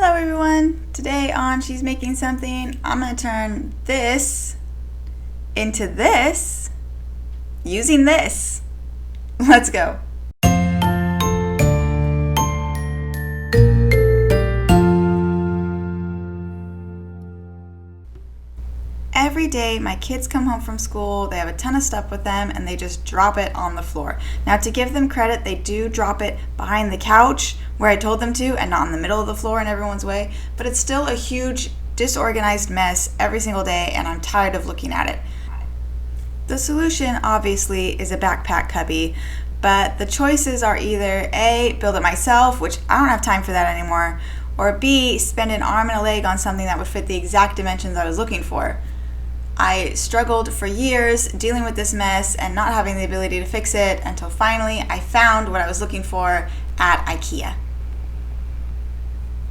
Hello everyone! Today on She's Making Something, I'm going to turn this into this using this. Let's go! Every day my kids come home from school, they have a ton of stuff with them, and they just drop it on the floor. Now, to give them credit, they do drop it behind the couch where I told them to and not in the middle of the floor in everyone's way, but it's still a huge disorganized mess every single day, and I'm tired of looking at it. The solution obviously is a backpack cubby, but the choices are either A, build it myself, which I don't have time for that anymore, or B, spend an arm and a leg on something that would fit the exact dimensions I was looking for. I struggled for years dealing with this mess and not having the ability to fix it until finally I found what I was looking for at IKEA.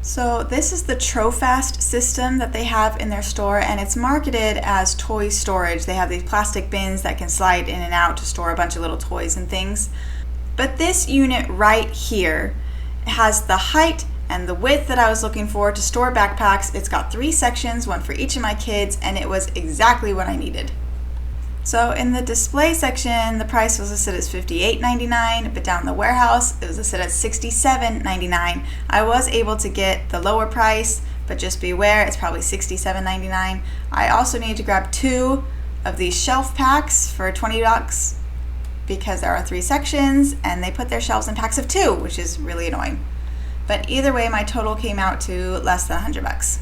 So this is the Trofast system that they have in their store, and it's marketed as toy storage. They have these plastic bins that can slide in and out to store a bunch of little toys and things. But this unit right here has the height and the width that I was looking for to store backpacks. It's got 3 sections, one for each of my kids, and it was exactly what I needed. So in the display section, the price was listed as $58.99, but down in the warehouse, it was listed as $67.99. I was able to get the lower price, but just beware, it's probably $67.99. I also need to grab 2 of these shelf packs for $20 because there are 3 sections, and they put their shelves in packs of 2, which is really annoying. But either way, my total came out to less than $100.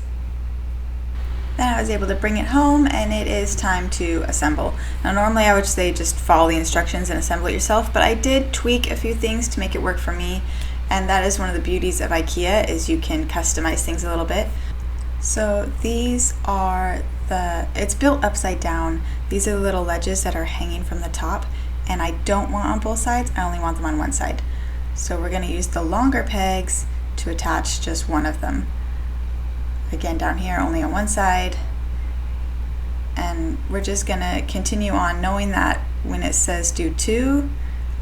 Then I was able to bring it home, and it is time to assemble. Now normally I would say just follow the instructions and assemble it yourself, but I did tweak a few things to make it work for me, and that is one of the beauties of IKEA, is you can customize things a little bit. So these are it's built upside down. These are the little ledges that are hanging from the top, and I don't want on both sides, I only want them on one side. So we're going to use the longer pegs to attach just one of them. Again, down here only on one side, and we're just going to continue on knowing that when it says do 2,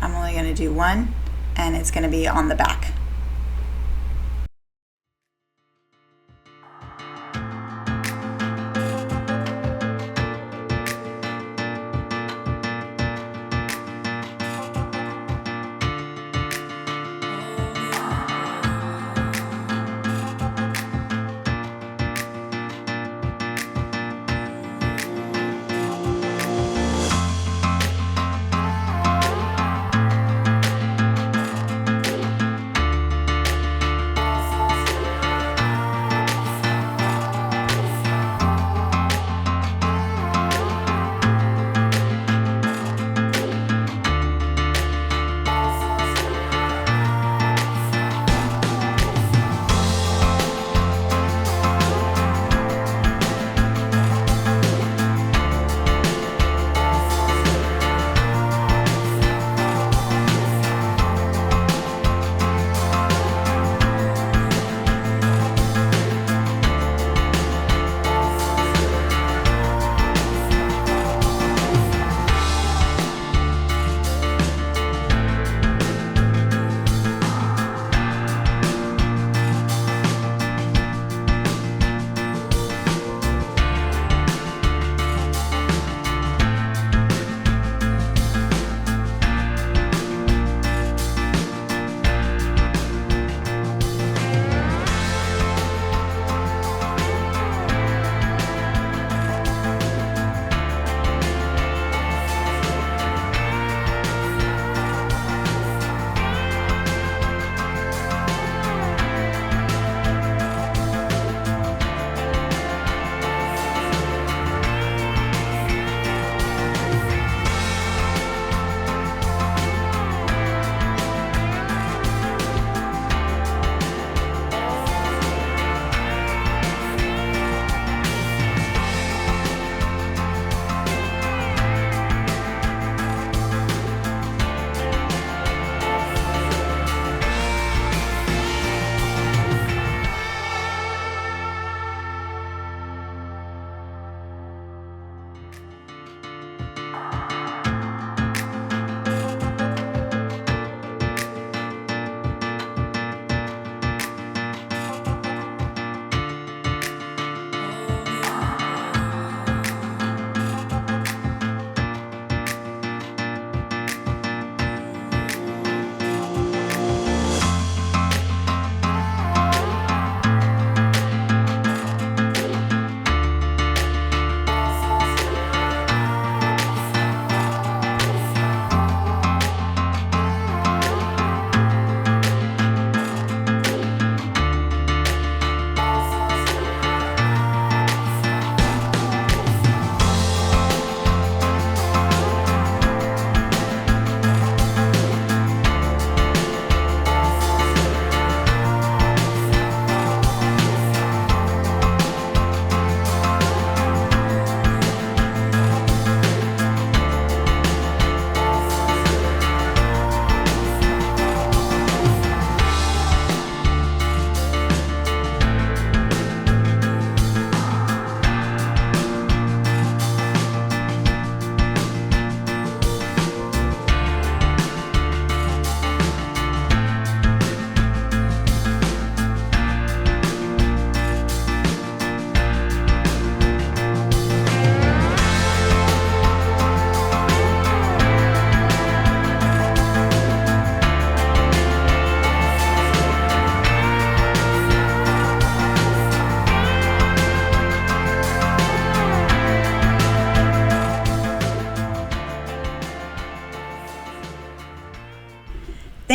I'm only going to do 1, and it's going to be on the back.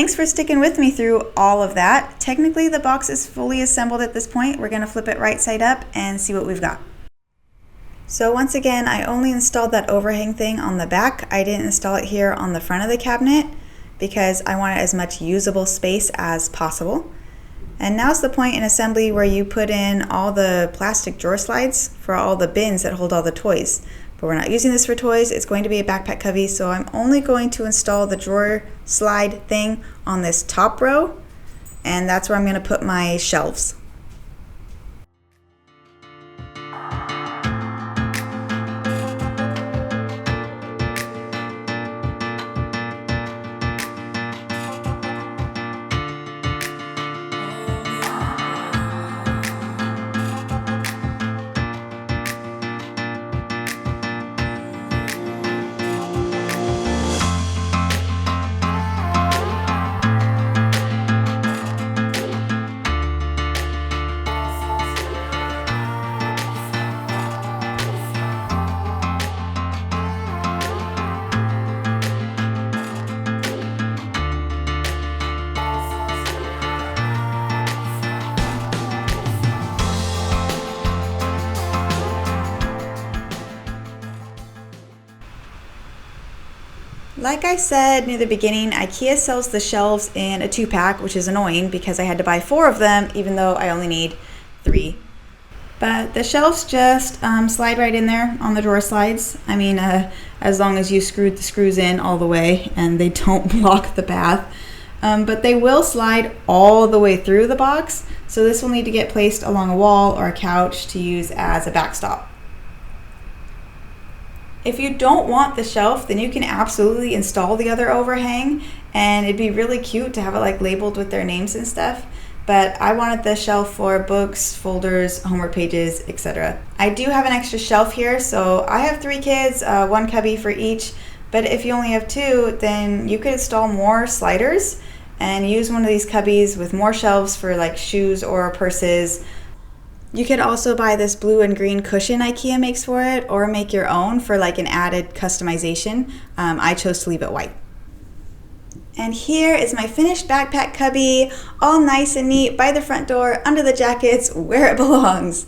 thanks for sticking with me through all of that. Technically, the box is fully assembled at this point. We're going to flip it right side up and see what we've got. So once again, I only installed that overhang thing on the back. I didn't install it here on the front of the cabinet because I wanted as much usable space as possible. And now's the point in assembly where you put in all the plastic drawer slides for all the bins that hold all the toys. But we're not using this for toys, it's going to be a backpack cubby, so I'm only going to install the drawer slide thing on this top row, and that's where I'm going to put my shelves. Like I said near the beginning, IKEA sells the shelves in a 2-pack, which is annoying because I had to buy 4 of them, even though I only need 3. But the shelves just slide right in there on the drawer slides. I mean, as long as you screwed the screws in all the way and they don't block the path. But they will slide all the way through the box, so this will need to get placed along a wall or a couch to use as a backstop. If you don't want the shelf, then you can absolutely install the other overhang, and it'd be really cute to have it like labeled with their names and stuff. But I wanted the shelf for books, folders, homework pages, etc. I do have an extra shelf here, so I have 3 kids, 1 cubby for each. But if you only have 2, then you could install more sliders and use one of these cubbies with more shelves for like shoes or purses. You could also buy this blue and green cushion IKEA makes for it, or make your own for like an added customization. I chose to leave it white. And here is my finished backpack cubby, all nice and neat by the front door, under the jackets, where it belongs.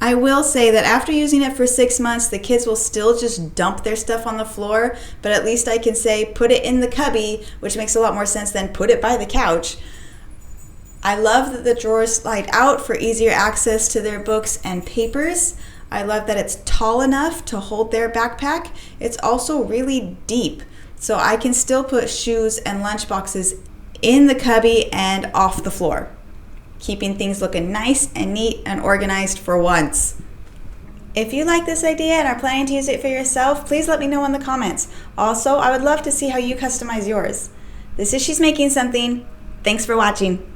I will say that after using it for 6 months, the kids will still just dump their stuff on the floor, but at least I can say put it in the cubby, which makes a lot more sense than put it by the couch. I love that the drawers slide out for easier access to their books and papers. I love that it's tall enough to hold their backpack. It's also really deep, so I can still put shoes and lunch boxes in the cubby and off the floor, keeping things looking nice and neat and organized for once. If you like this idea and are planning to use it for yourself, please let me know in the comments. Also, I would love to see how you customize yours. This is She's Making Something. Thanks for watching.